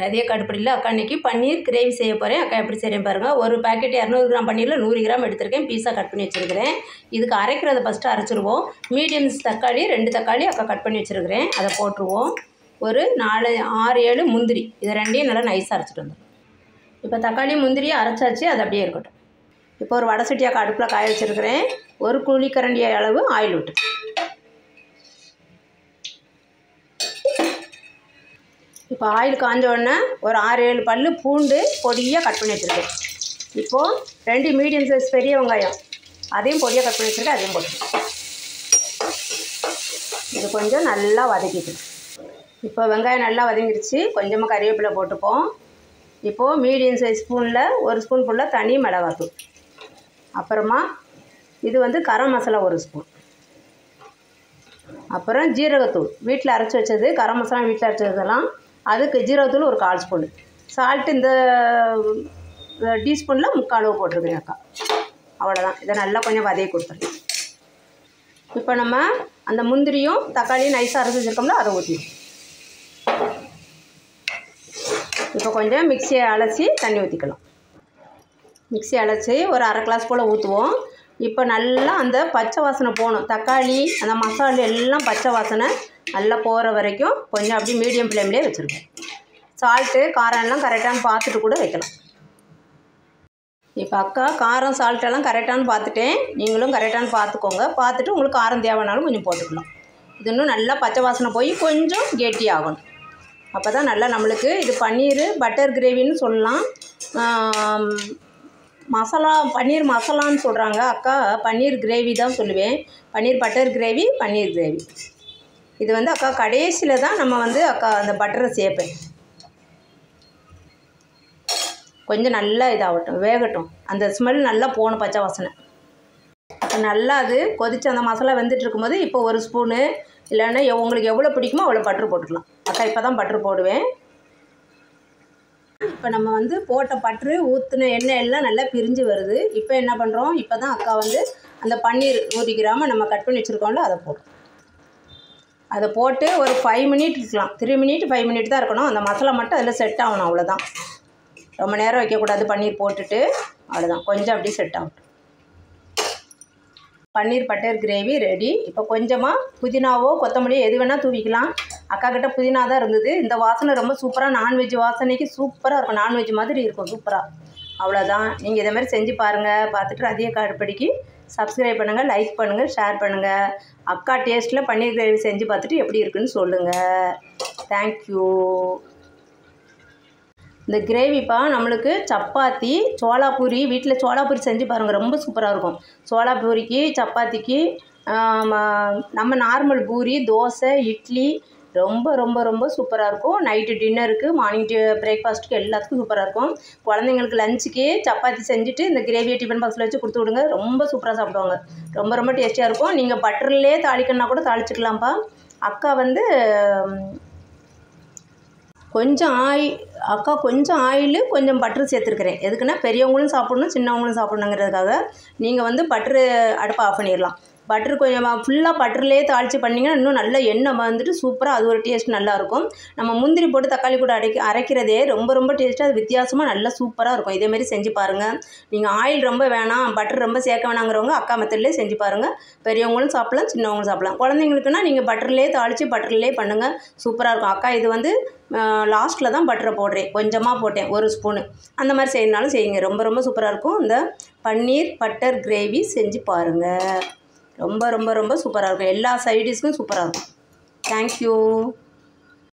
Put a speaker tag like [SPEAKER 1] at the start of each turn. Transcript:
[SPEAKER 1] அதே கடுப்படியில் அக்கா இன்றைக்கி பன்னீர் கிரேவி செய்ய போகிறேன். அக்கா எப்படி செய்கிறேன் பாருங்கள். ஒரு பேக்கெட் 200 கிராம் பன்னீரில் 100 கிராம் எடுத்திருக்கேன். பீஸாக கட் பண்ணி வச்சுருக்கிறேன். இதுக்கு அரைக்கிறத ஃபஸ்ட்டு அரைச்சிருவோம். மீடியம் தக்காளி 2 தக்காளி அக்கா கட் பண்ணி வச்சுருக்கிறேன். அதை போட்டுருவோம். ஒரு 6 7 முந்திரி, இதை ரெண்டையும் நல்லா நைஸாக அரைச்சிட்டு வந்துடும். இப்போ தக்காளி முந்திரியை அரைச்சாச்சு, அது அப்படியே இருக்கட்டும். இப்போ ஒரு வடை சட்டி அக்கா அடுப்பில் காய வச்சுருக்கிறேன். ஒரு குழிக்கரண்டி அளவு ஆயில் விட்டு, இப்போ ஆயில் காஞ்ச உடனே ஒரு 6 7 பல் பூண்டு பொடியாக கட் பண்ணி வச்சுருக்கேன். இப்போது 2 மீடியம் சைஸ் பெரிய வெங்காயம் அதையும் பொடியாக கட் பண்ணி வச்சுருக்கேன், அதையும் போட்டுருக்கேன். இது கொஞ்சம் நல்லா வதக்கிட்டு, இப்போ வெங்காயம் நல்லா வதங்கிடுச்சு. கொஞ்சமாக கறிவேப்பிலை போட்டுப்போம். இப்போது மீடியம் சைஸ் ஸ்பூனில் ஒரு ஸ்பூன் ஃபுல்லாக தனி மிளகாத்தூள், அப்புறமா இது வந்து கரம் மசாலா 1 ஸ்பூன், அப்புறம் ஜீரகத்தூள் வீட்டில் அரைச்சி வச்சது, கரம் மசாலா வீட்டில் அரைச்சி வச்சதெல்லாம், அதுக்கு ஜீரகத்தூள் ஒரு 1/4 ஸ்பூன், சால்ட்டு இந்த டீஸ்பூனில் 3/4 அளவு போட்டிருக்கேன் அக்கா. அவ்வளோதான். இதை நல்லா கொஞ்சம் வதக்கி கொடுத்துருக்கேன். இப்போ நம்ம அந்த முந்திரியும் தக்காளியும் நைஸாக அரைச்சி வச்சுருக்கோம்ல, அதை ஊற்றிடும். இப்போ கொஞ்சம் மிக்சியை அலசி தண்ணி ஊற்றிக்கலாம். மிக்சி அலசி ஒரு 1/2 கிளாஸ் போல் ஊற்றுவோம். இப்போ நல்லா அந்த பச்சை வாசனை போகணும். தக்காளி அந்த மசாலா எல்லாம் பச்சை வாசனை நல்லா போகிற வரைக்கும் கொஞ்சம் அப்படி மீடியம் ஃப்ளேம்லேயே வச்சுருக்கோம். சால்ட்டு காரம் எல்லாம் கரெக்டானு பார்த்துட்டு கூட வைக்கலாம். இப்போ அக்கா காரம் சால்ட்டெல்லாம் கரெக்டானு பார்த்துட்டேன். நீங்களும் கரெக்டானு பார்த்துக்கோங்க. பார்த்துட்டு உங்களுக்கு காரம் தேவைனாலும் கொஞ்சம் போட்டுக்கலாம். இது இன்னும் நல்லா பச்சை வாசனை போய் கொஞ்சம் கெட்டி ஆகணும். அப்போ தான் நல்லா நம்மளுக்கு இது பன்னீர் பட்டர் கிரேவின்னு சொல்லலாம். மசாலா பன்னீர் மசாலான்னு சொல்கிறாங்க. அக்கா பன்னீர் கிரேவி தான் சொல்லுவேன். பன்னீர் பட்டர் கிரேவி, பன்னீர் கிரேவி. இது வந்து அக்கா கடைசியில் தான் நம்ம வந்து அக்கா அந்த பட்டரை சேர்ப்பேன். கொஞ்சம் நல்லா இதாகட்டும், வேகட்டும். அந்த ஸ்மெல் நல்லா போகணும், பச்சை வாசனை. நல்லா அது கொதித்து அந்த மசாலா வெந்துட்டு இருக்கும்போது இப்போ 1 ஸ்பூனு இல்லைன்னா உங்களுக்கு எவ்வளோ பிடிக்குமோ அவ்வளோ பட்டர் போட்டுக்கலாம். அக்கா இப்போ தான் பட்டர் போடுவேன். இப்போ நம்ம வந்து போட்ட பட்டரு ஊற்றின எண்ணெய் எல்லாம் நல்லா பிரிஞ்சு வருது. இப்போ என்ன பண்ணுறோம், இப்போ தான் அக்கா வந்து அந்த பன்னீர் 100 கிராம் நம்ம கட் பண்ணி வச்சுருக்கோம்ல, அதை போடுறோம். அதை போட்டு ஒரு 5 மினிட் இருக்கலாம். 3 மினிட் 5 மினிட் தான் இருக்கணும். அந்த மசாலா மட்டும் அதில் செட் ஆகணும், அவ்வளோதான். ரொம்ப நேரம் வைக்கக்கூடாது. பன்னீர் போட்டுட்டு அவ்வளோதான், கொஞ்சம் அப்படியே செட் ஆகட்டும். பன்னீர் பட்டர் கிரேவி ரெடி. இப்போ கொஞ்சமாக புதினாவோ கொத்தமல்லியோ எது வேணால் தூவிக்கலாம். அக்கா கிட்ட புதினா தான் இருந்தது. இந்த வாசனை ரொம்ப சூப்பராக, நான்வெஜ் வாசனைக்கு சூப்பராக இருக்கும். நான்வெஜ் மாதிரி இருக்கும், சூப்பராக. அவ்வளோதான். நீங்கள் இதே மாதிரி செஞ்சு பாருங்கள். பார்த்துட்டு அதே காடுபடிக்கு சப்ஸ்கிரைப் பண்ணுங்கள், லைக் பண்ணுங்கள், ஷேர் பண்ணுங்கள். அக்கா டேஸ்ட்டில் பன்னீர் கிரேவி செஞ்சு பார்த்துட்டு எப்படி இருக்குன்னு சொல்லுங்கள். தேங்க்யூ. இந்த கிரேவிப்பா நம்மளுக்கு சப்பாத்தி, சோளாபூரி, வீட்டில் சோளாபூரி செஞ்சு பாருங்கள், ரொம்ப சூப்பராக இருக்கும். சோளாபூரிக்கு, சப்பாத்திக்கு, நம்ம நார்மல் பூரி, தோசை, இட்லி ரொம்ப ரொம்ப ரொம்ப சூப்பராக இருக்கும். நைட்டு டின்னருக்கு, மார்னிங் பிரேக்ஃபாஸ்ட்டுக்கு எல்லாத்துக்கும் சூப்பராக இருக்கும். குழந்தைங்களுக்கு லஞ்சுக்கு சப்பாத்தி செஞ்சுட்டு இந்த கிரேவியை டிஃபன் பாக்ஸில் வச்சு கொடுத்து விடுங்க. ரொம்ப சூப்பராக சாப்பிடுவாங்க. ரொம்ப ரொம்ப டேஸ்டியாக இருக்கும். நீங்கள் பட்டர்லேயே தாளிக்கணுன்னா கூட தாளிச்சிக்கலாம்ப்பா. அக்கா வந்து கொஞ்சம் அக்கா கொஞ்சம் ஆயிலு கொஞ்சம் பட்டரு சேர்த்துருக்குறேன். எதுக்குன்னா பெரியவங்களும் சாப்பிட்ணும், சின்னவங்களும் சாப்பிட்ணுங்கிறதுக்காக. நீங்கள் வந்து பட்டரு அடுப்பை ஆஃப் பண்ணிடலாம். பட்டரு கொஞ்சம் ஃபுல்லாக பட்டர்லேயே தாளித்து பண்ணிங்கன்னா இன்னும் நல்ல எண்ணெய் வந்துட்டு சூப்பராக அது ஒரு டேஸ்ட் நல்லாயிருக்கும். நம்ம முந்திரி போட்டு தக்காளி கூட அரைக்கிறதே ரொம்ப ரொம்ப டேஸ்ட்டாக, அது வித்தியாசமாக நல்லா சூப்பராக இருக்கும். இதேமாரி செஞ்சு பாருங்கள். நீங்கள் ஆயில் ரொம்ப வேணாம், பட்டர் ரொம்ப சேர்க்க வேணாங்கிறவங்க அக்கா மெத்தட்லேயே செஞ்சு பாருங்கள். பெரியவங்களும் சாப்பிட்லாம், சின்னவங்களும் சாப்பிட்லாம். குழந்தைங்களுக்குன்னா நீங்கள் பட்டர்லேயே தாளித்து பட்டர்லேயே பண்ணுங்கள், சூப்பராக இருக்கும். அக்கா இது வந்து லாஸ்ட்டில் தான் பட்டரை போடுறேன், கொஞ்சமாக போட்டேன், 1 ஸ்பூனு. அந்த மாதிரி செய்யணுனாலும் செய்யுங்க, ரொம்ப ரொம்ப சூப்பராக இருக்கும். இந்த பன்னீர் பட்டர் கிரேவி செஞ்சு பாருங்கள். ரொம்ப ரொம்ப ரொம்ப சூப்பராக இருக்கும். எல்லா சைடிஷ்க்கும் சூப்பராக இருக்கும். தேங்க்யூ.